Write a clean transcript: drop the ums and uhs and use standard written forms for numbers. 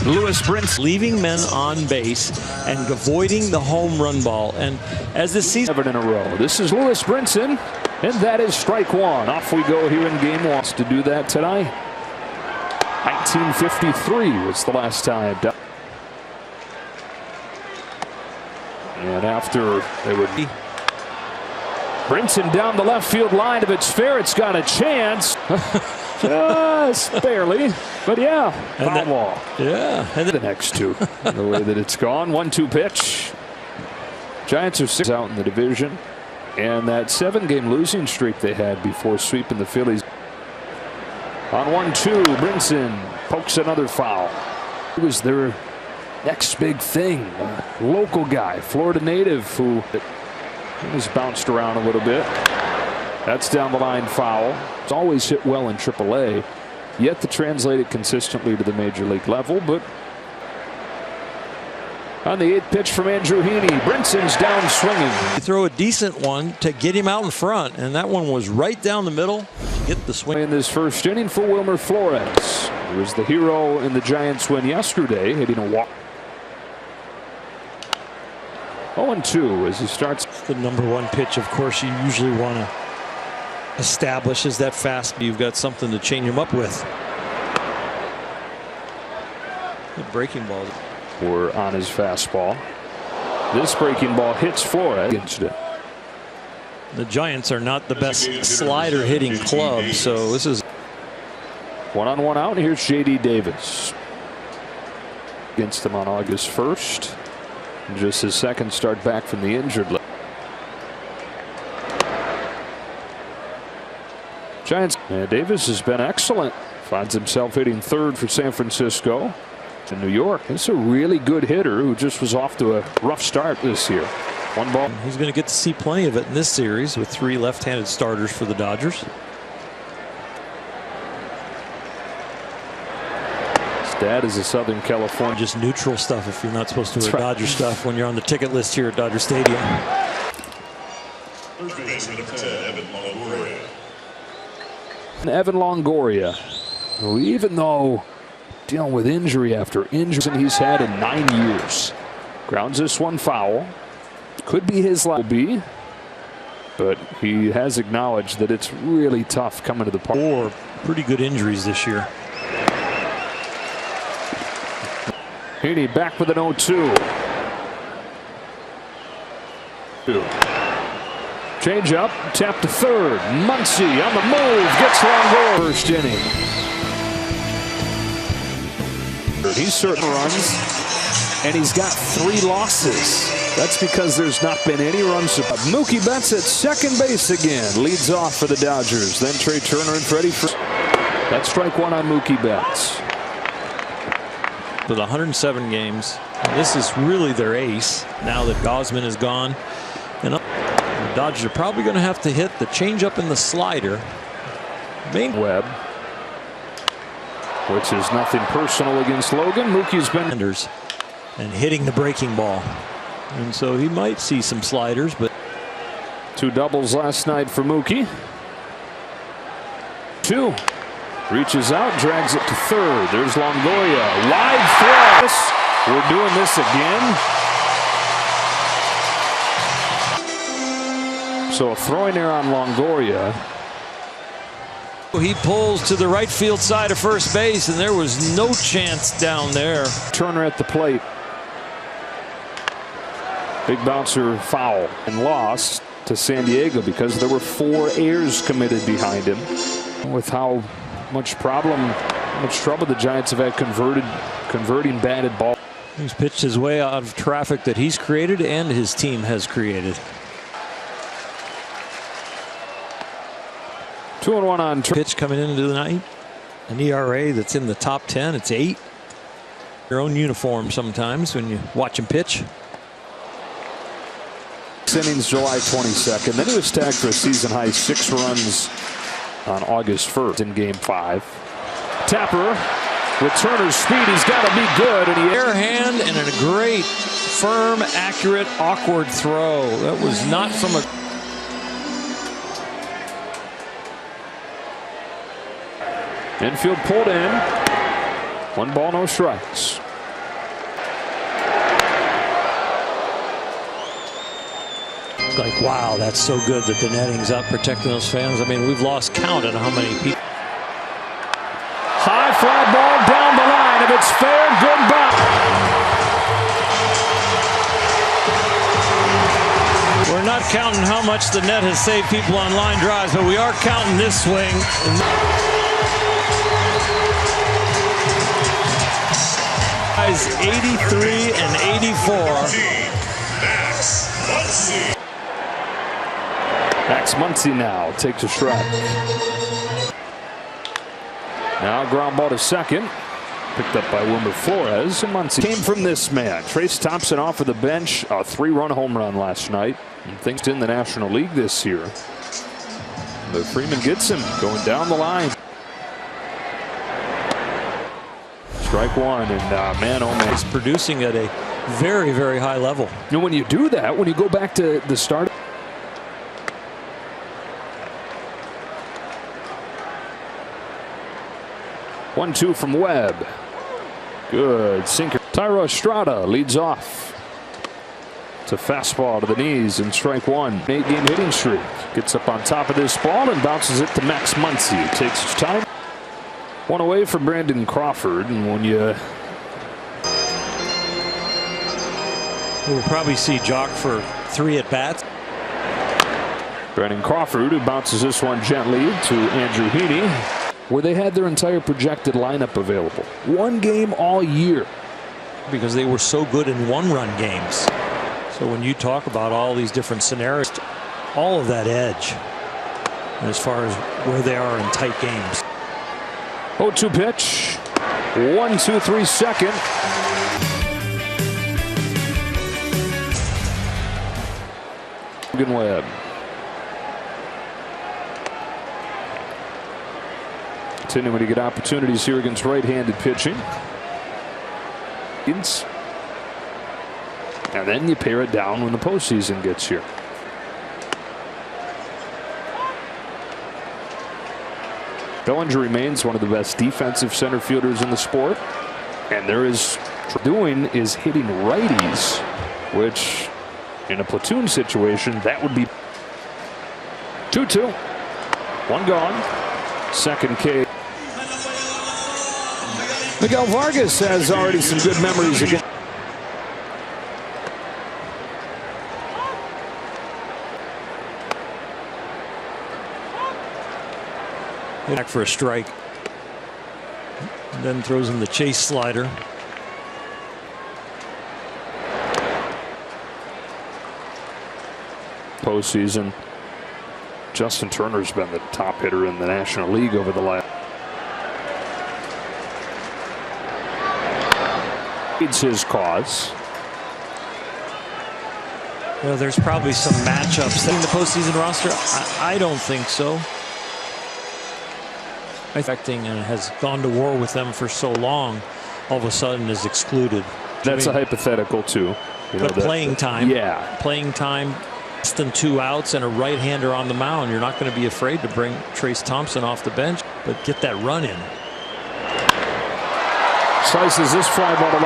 Lewis Brinson leaving men on base and avoiding the home run ball. And as this season, 7 in a row. This is Lewis Brinson, and that is strike one. Off we go here in game one. To do that tonight. 1953 was the last time. And after they would be Brinson down the left field line. If it's fair, it's got a chance. Just barely, but yeah, foul ball. Yeah, and the next two, the way that it's gone. 1-2 pitch. Giants are 6 out in the division, and that 7-game losing streak they had before sweeping the Phillies. On 1-2, Brinson pokes another foul. It was their next big thing. A local guy, Florida native, who was bounced around a little bit. That's down the line foul. It's always hit well in AAA, yet to translate it consistently to the major league level. But on the 8th pitch from Andrew Heaney, Brinson's down swinging. You throw a decent one to get him out in front, and that one was right down the middle. Get the swing. In this first inning for Wilmer Flores, who was the hero in the Giants win yesterday, hitting a walk. 0-2 as he starts. The number 1 pitch, of course, you usually want to establish is that fast. You've got something to chain him up with. The breaking ball. We're on his fastball. This breaking ball hits Flores against it. The Giants are not the best slider hitting club, so this is 1-on-1 out. Here's J.D. Davis against him on August 1st. Just his second start back from the injured list. Giants. Davis has been excellent. Finds himself hitting 3rd for San Francisco. In New York, it's a really good hitter who just was off to a rough start this year. 1 ball. He's going to get to see plenty of it in this series with 3 left-handed starters for the Dodgers. His dad is a Southern California. Just neutral stuff if you're not supposed to wear right. Dodger stuff when you're on the ticket list here at Dodger Stadium. Evan Longoria, who, even though dealing with injury after injury he's had in 9 years, grounds this one foul. Could be his last, but he has acknowledged that it's really tough coming to the park. 4 pretty good injuries this year. Heaney back with an 0-2. Change up, tap to 3rd. Muncy on the move, gets Longoria. First inning. He's certain runs, and he's got 3 losses. That's because there's not been any runs. Mookie Betts at second base again. Leads off for the Dodgers. Then Trey Turner and Freddie. That's strike 1 on Mookie Betts. With 107 games, this is really their ace now that Gausman is gone. And the Dodgers are probably going to have to hit the changeup and the slider. Webb, which is nothing personal against Logan. Mookie's been and hitting the breaking ball. And so he might see some sliders, but 2 doubles last night for Mookie. 2 reaches out, drags it to 3rd. There's Longoria, wide throw. We're doing this again. So a throwing error on Longoria. He pulls to the right field side of first base, and there was no chance down there. Turner at the plate. Big bouncer foul and lost to San Diego because there were 4 errors committed behind him. With how much trouble the Giants have had converting batted ball. He's pitched his way out of traffic that he's created and his team has created. 2-1 on pitch coming into the night. An ERA that's in the top 10. It's 8. Your own uniform sometimes when you watch him pitch. Innings July 22nd. Then he was tagged for a season high 6 runs on August 1st in game 5. Tapper with Turner's speed. He's got to be good. And he bare hand and a great, firm, accurate, awkward throw. That was not from a. Infield pulled in. 1 ball, no strikes. Like, wow, that's so good that the netting's up protecting those fans. I mean, we've lost count on how many people. High fly ball down the line. If it's fair, goodbye. We're not counting how much the net has saved people on line drives, but we are counting this swing. Guys, 83 and 84. Max Muncy now takes a strike. Now ground ball to second. Picked up by Wilmer Flores. And Muncy came from this man. Trace Thompson off of the bench. A 3-run home run last night. And things in the National League this year. But Freeman gets him going down the line. Strike one, and man, oh man. He's producing at a very, very high level. You know, when you do that, when you go back to the start. 1-2 from Webb. Good sinker. Tyro Estrada leads off. It's a fastball to the knees and strike one. 8-game hitting streak. Gets up on top of this ball and bounces it to Max Muncy. Takes his time. One away from Brandon Crawford, and when you. We'll probably see Jock for 3 at-bats. Brandon Crawford, who bounces this one gently to Andrew Heaney, where they had their entire projected lineup available. One game all year. Because they were so good in one-run games. So when you talk about all these different scenarios, all of that edge as far as where they are in tight games. 0-2 pitch. 1-2-3 second. Logan Webb. Continuing to get opportunities here against right-handed pitching. And then you pare it down when the postseason gets here. Bellinger remains one of the best defensive center fielders in the sport. And there is doing is hitting righties, which in a platoon situation, that would be 2-2. One gone. Second K. Miguel Vargas has already some good memories again. Back for a strike. And then throws him the chase slider. Postseason. Justin Turner's been the top hitter in the National League over the last. It's his cause. You know, there's probably some matchups in the postseason roster. I don't think so. Affecting and has gone to war with them for so long, all of a sudden is excluded. That's a hypothetical too. You know, but playing time. Yeah. Playing time. Less than 2 outs and a right-hander on the mound. You're not going to be afraid to bring Trace Thompson off the bench, but get that run in. Slices this fly ball to